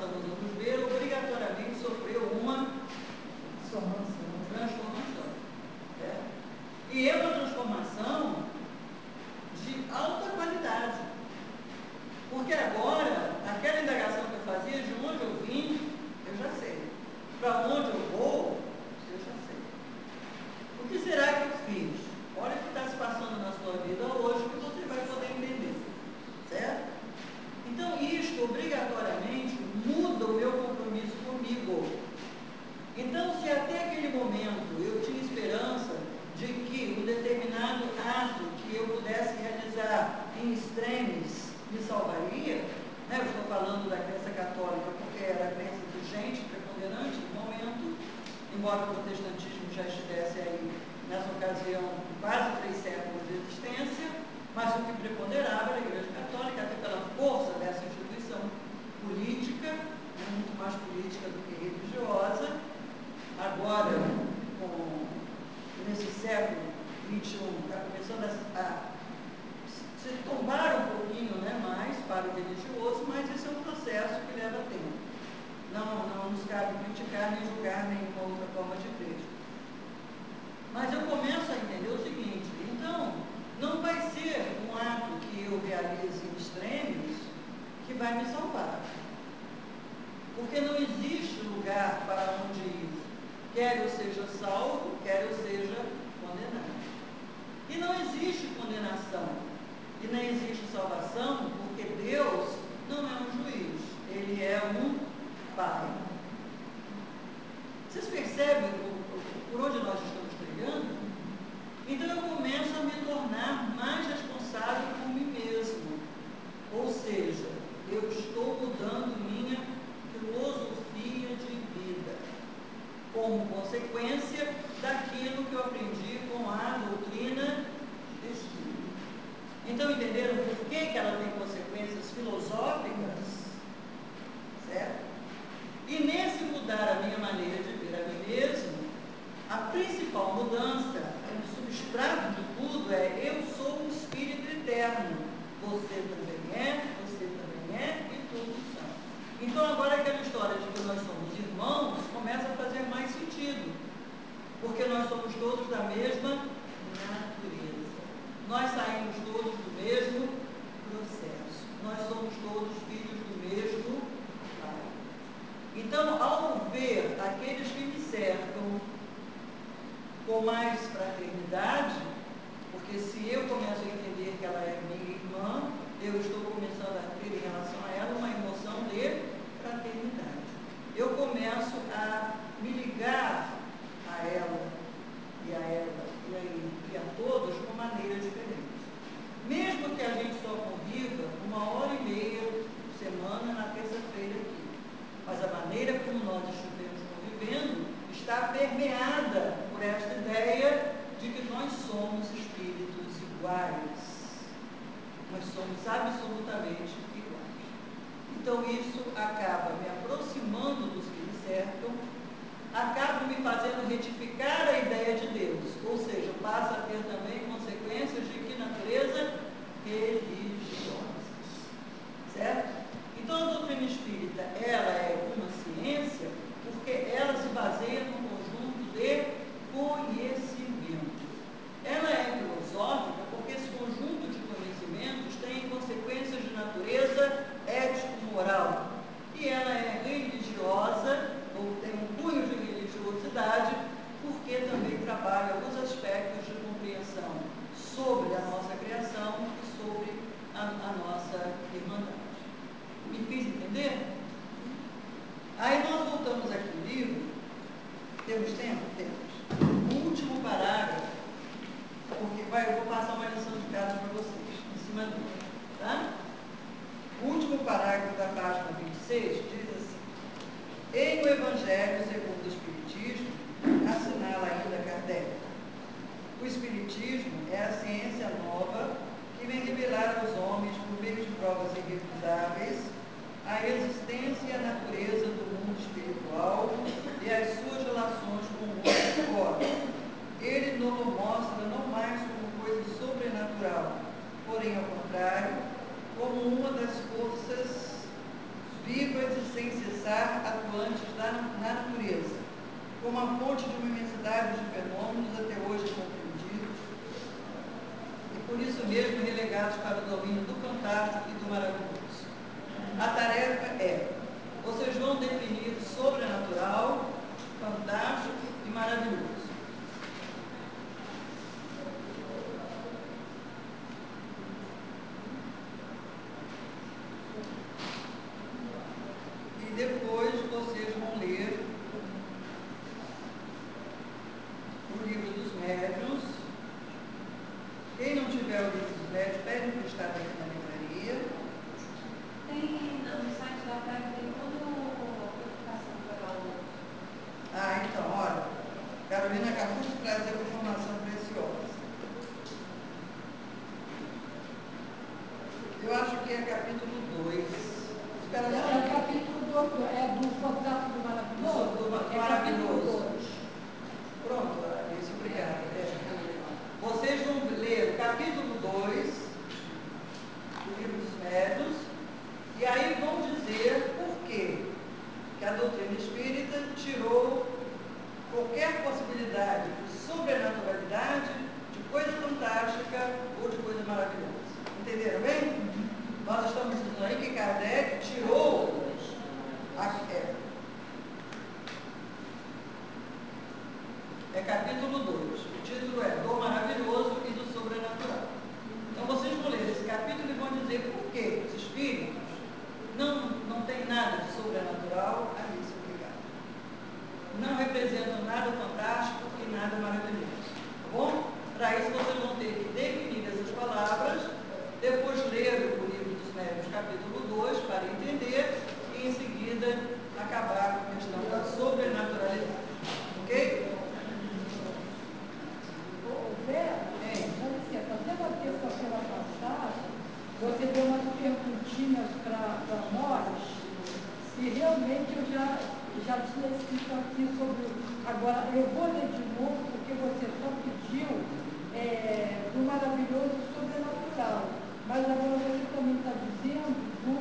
passamos a nos ver, obrigatoriamente sofreu uma transformação. Certo? E é uma transformação de alta qualidade. Porque agora, aquela indagação que eu fazia, de onde eu vim, eu já sei. Para onde eu vou, eu já sei. O que será que eu fiz? Olha o que está se passando na sua vida hoje, que você vai poder entender. Certo? Então, isto, obrigatoriamente, muda o meu compromisso comigo. Então, se até aquele momento eu tinha esperança de que um determinado ato que eu pudesse realizar em extremes me salvaria, né? Eu estou falando da crença católica porque era a crença de gente preponderante no momento, embora o protestantismo já estivesse aí nessa ocasião quase 3 séculos de existência, mas o que preponderava era a Igreja Católica, até pela força dessa instituição política, muito mais política do que religiosa. Agora, nesse século XXI, está começando a se tombar um pouquinho, né, mais para o religioso, mas isso é um processo que leva tempo. Não nos cabe criticar, nem julgar nenhuma outra forma de crer. Mas eu começo a entender o seguinte: então, não vai ser um ato que eu realize em extremos que vai me salvar. Porque não existe lugar para onde ir. Quer eu seja salvo, quer eu seja condenado. E não existe condenação. E nem existe salvação, porque Deus não é um juiz. Ele é um Pai. Vocês percebem por onde nós estamos trilhando? Então eu começo a me tornar mais responsável por mim mesmo. Ou seja, eu estou mudando minha filosofia de vida, como consequência daquilo que eu aprendi com a doutrina espírita. Então, entenderam por que ela tem consequências filosóficas? Certo? E nesse mudar a minha maneira de ver a mim mesmo, a principal mudança, o substrato de tudo é: eu sou um espírito eterno. Você também é e todos são. Então agora aquela história de que nós somos irmãos começa a fazer mais sentido, porque nós somos todos da mesma natureza. Nós saímos todos do mesmo processo. Nós somos todos filhos do mesmo Pai. Então, ao ver aqueles que me cercam com mais fraternidade, porque se eu começo a entender que ela é minha irmã, eu estou começando a ter em relação a ela uma emoção de fraternidade. Eu começo a me ligar a ela e a todos de uma maneira diferente. Mesmo que a gente só conviva 1h30 por semana na terça-feira aqui, mas a maneira como nós estivemos convivendo está permeada por esta ideia de que nós somos espíritos iguais. Nós somos absolutamente iguais. Então isso acaba me aproximando dos que me cercam, acaba me fazendo retificar a ideia de Deus, ou seja, passa a ter também consequências de que natureza? Religiosas. Certo? Então a doutrina espírita, ela é uma ciência porque ela se baseia num conjunto de conhecimento. Ela é filosófica porque esse conjunto de conhecimentos tem consequências de natureza ético-moral. E ela é religiosa, ou tem um cunho de religiosidade, porque também trabalha alguns aspectos de compreensão sobre a nossa criação e sobre a nossa irmandade. Me fiz entender? Aí nós voltamos aqui no livro. Temos tempo? Temos. O último parágrafo, porque eu vou passar uma lição de casa para vocês, em cima dele, tá? O último parágrafo da página 26 diz assim: em o Evangelho segundo o Espiritismo, assinala ainda Kardec, o Espiritismo é a ciência nova que vem revelar aos homens, por meio de provas irrecusáveis, a existência e a natureza do mundo espiritual e as suas relações com o mundo de fora. Ele nos mostra não mais como coisa sobrenatural, porém, ao contrário, como uma das forças vivas e sem cessar atuantes na natureza, como a fonte de uma imensidade de fenômenos até hoje compreendidos, e por isso mesmo relegados para o domínio do fantástico e do maravilhoso. A tarefa é: vocês vão definir sobrenatural, fantástico e maravilhoso. E depois vocês vão ler o livro dos médiuns. Quem não tiver o livro dos médiuns, pede emprestado aqui na livraria. Tem no site da PEC, tem toda a publicação para o. Ah, então, olha, Carolina acabou de trazer uma informação preciosa. Eu acho que é capítulo 2. Espera É só. o capítulo do contrato do maravilhoso. Do É capítulo maravilhoso. 2. Pronto, isso, obrigada. Vocês vão ler o capítulo 2 do livro dos médiuns, e aí vão dizer por quê que a doutrina espírita tirou qualquer possibilidade de sobrenaturalidade, de coisa fantástica ou de coisa maravilhosa. Entenderam bem? Nós estamos dizendo aí que Kardec tirou é capítulo 2. O título é Do Maravilhoso e do Sobrenatural. Então vocês vão ler esse capítulo e vão dizer por que os espíritos não tem nada de sobrenatural a isso ligado. Não representam nada fantástico e nada maravilhoso. Tá bom? Para isso vocês vão ter que definir essas palavras, depois ler o livro dos médiuns, capítulo 2, para entender, e em seguida acabar com a questão da sobrenaturalidade. Ok? Fazendo a terça-feira passada, você deu umas perguntinhas para nós, e realmente eu já tinha escrito aqui sobre. Agora, eu vou ler de novo, porque você só pediu do maravilhoso sobrenatural. Mas agora você também está dizendo do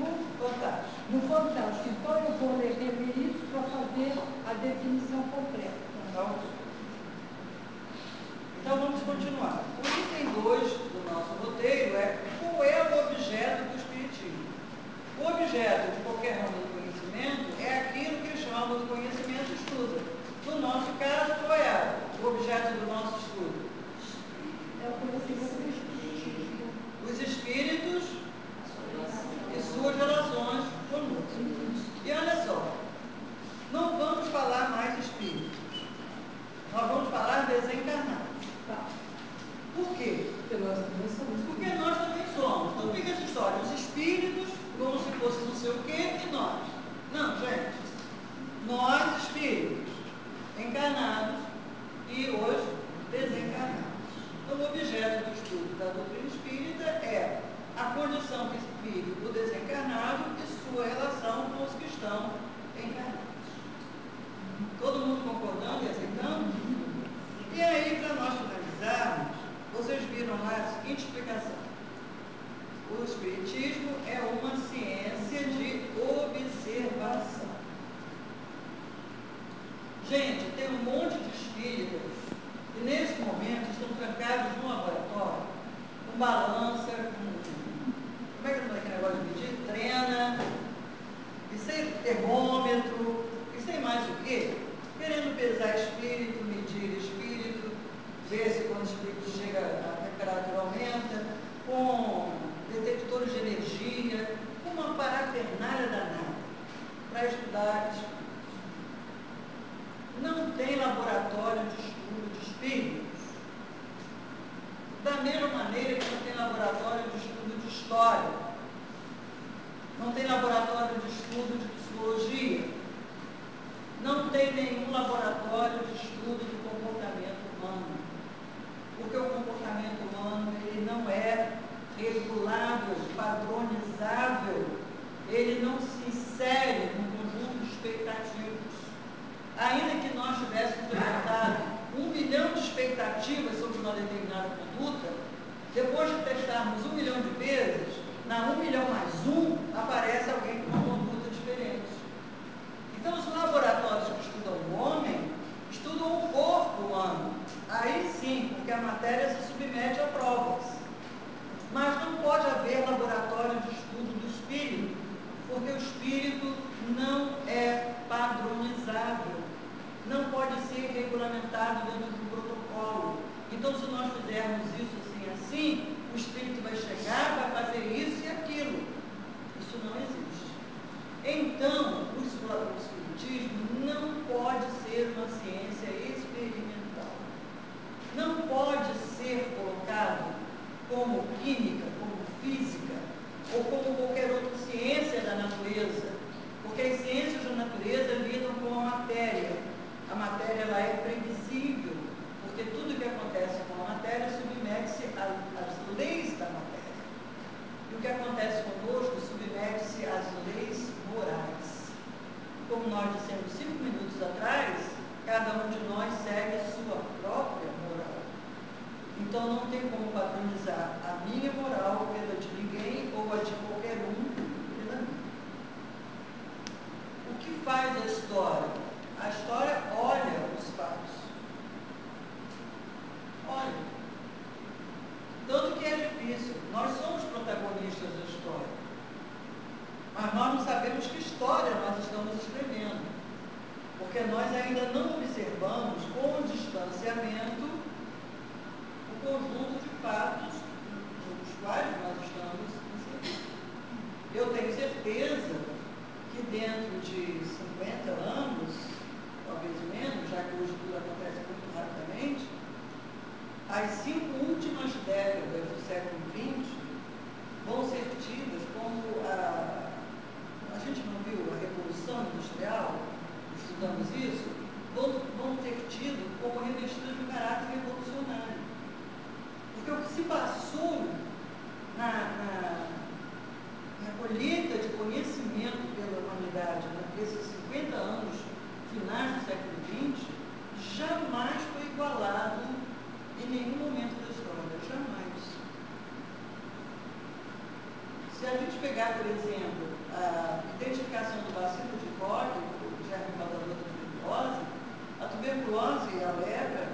fantástico. Então eu vou rever isso para fazer a definição completa. Então vamos continuar. O item 2 do nosso roteiro é: qual é o objeto do Espiritismo? O objeto de qualquer ramo do conhecimento é aquilo que chamamos de conhecimento estudo. No nosso caso, qual é o objeto do nosso estudo? É o conhecimento do Espiritismo. Os espíritos e suas relações conosco. E olha só, não vamos falar mais de espíritos, nós vamos falar desencarnados. Tá. Por quê? Porque nós também somos. Porque nós também somos. Então fica essa história, os espíritos como se fosse não sei o quê e nós. Não, gente. Nós, espíritos, encarnados e os desencarnados. Então o objeto do estudo da doutrina espírita é a condição que vive o desencarnado e sua relação com os que estão encarnados. Todo mundo concordando e aceitando? E aí, para nós finalizarmos, vocês viram lá a seguinte explicação: o Espiritismo é uma ciência de observação. Gente, tem um monte de espíritas que nesse momento estão trancados num laboratório, com balança, como é que é aquele negócio de medir? Trena, e sem termômetro, e sem mais o quê? Querendo pesar espírito, medir espírito, ver se quando o espírito chega, a temperatura aumenta, com detectores de energia, com uma parafernália danada para estudar espíritos. Não tem laboratório de estudo de espíritos. Da mesma maneira que não tem laboratório de estudo de história, não tem laboratório de estudo de psicologia, não tem nenhum laboratório de estudo do comportamento humano, porque o comportamento humano ele não é regulável, padronizável, ele não se insere num conjunto de expectativas. Ainda que nós tivéssemos levantado 1 milhão de expectativas sobre uma determinada conduta, depois de testarmos 1 milhão de vezes, na 1 milhão mais 1, aparece alguém com uma conduta diferente. como nós dissemos 5 minutos atrás, cada um de nós segue a sua própria moral. Então não tem como padronizar a minha moral pela de ninguém ou a de qualquer um pela minha. O que faz a história? A história olha os fatos. Olha. Tanto que é difícil. Nós somos protagonistas da história. Mas nós não sabemos que história nós estamos escrevendo. Porque nós ainda não observamos com distanciamento o conjunto de fatos nos quais nós estamos inseridos. Eu tenho certeza que dentro de 50 anos, talvez menos, já que hoje tudo acontece muito rapidamente, as 5 últimas décadas do século XX vão ser tidas como a gente não viu a Revolução Industrial, estudamos isso, vão ter tido como revestidas de um caráter revolucionário. Porque o que se passou na colheita de conhecimento pela humanidade nesses 50 anos finais do século XX, jamais foi igualado em nenhum momento da história, jamais. Se a gente pegar, por exemplo, a identificação do bacilo de Koch, o germe causador da tuberculose, a tuberculose e a lepra,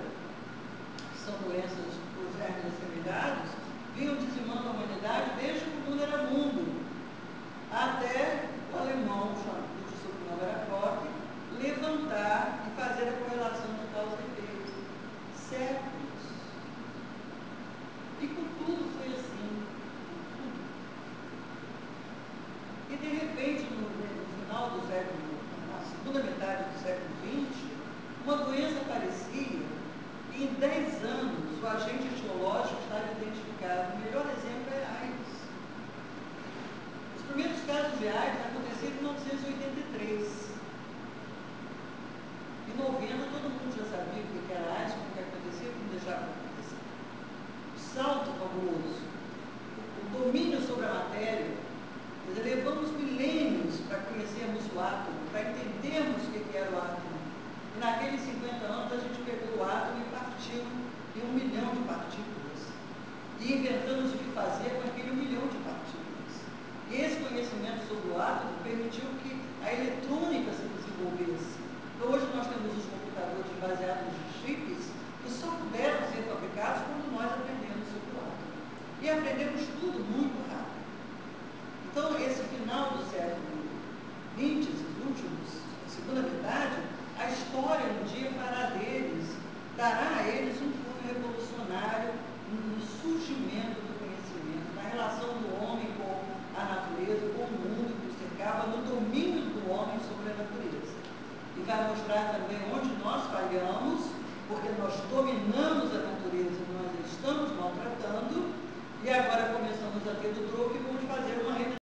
que são doenças por germes assemelhados, vinham dizimando a humanidade desde que o mundo era mundo, até o alemão, cujo sobrenome era Koch, levantar e fazer a correlação de causa e efeito. Séculos. E com tudo foi assim. E de repente, no final do século, na segunda metade do século XX, uma doença aparecia e em 10 anos o agente etiológico estava identificado. O melhor exemplo é a AIDS. Os primeiros casos de AIDS aconteceram em 1983. Em 90 todo mundo já sabia o que era AIDS, o que acontecia, como deixava de acontecer. O salto fabuloso, o domínio sobre a matéria. Nós levamos milênios para conhecermos o átomo, para entendermos o que era o átomo. E naqueles 50 anos a gente pegou o átomo e partiu em 1 milhão de partículas. E inventamos o que fazer com aquele 1 milhão de partículas. E esse conhecimento sobre o átomo permitiu que a eletrônica se desenvolvesse. Então hoje nós temos os computadores baseados em chips que só puderam ser fabricados quando nós aprendemos sobre o átomo. E aprendemos tudo muito rápido. Então, esse final do século XX, esses últimos, a segunda metade, a história um dia fará deles, dará a eles um cunho revolucionário no surgimento do conhecimento, na relação do homem com a natureza, com o mundo que o cercava, no domínio do homem sobre a natureza. E vai mostrar também onde nós falhamos, porque nós dominamos a natureza, nós estamos maltratando, e agora começamos a ter do troco e vamos fazer uma